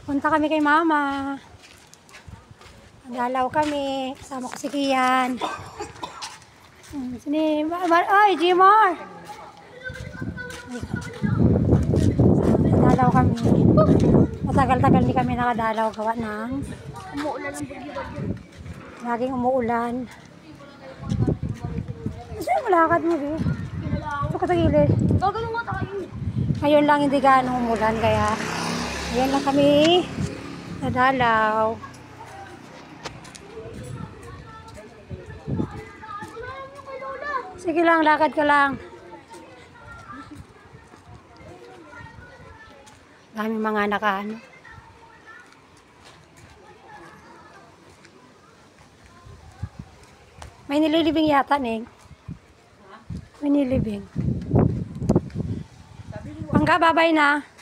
Punta kami kay mama. Nagalaw kami. Kasama ko si Kian. Sini, ay, Gmar! Nagalaw kami. Matagal-tagal di kami nakadalaw gawa ng Umuulan ng bagyo-bagyo. laging umuulan. Saan mo lakad mo, Bi? Ito ka sa gilid. Gagano nga tayo. Ngayon lang hindi gaano umulan, kaya ngayon lang kami nadalaw. Sige lang, lakad ka lang. Dami mga nakaano. May nililibing yata, Neng. May nilibing. Pangga, babay na.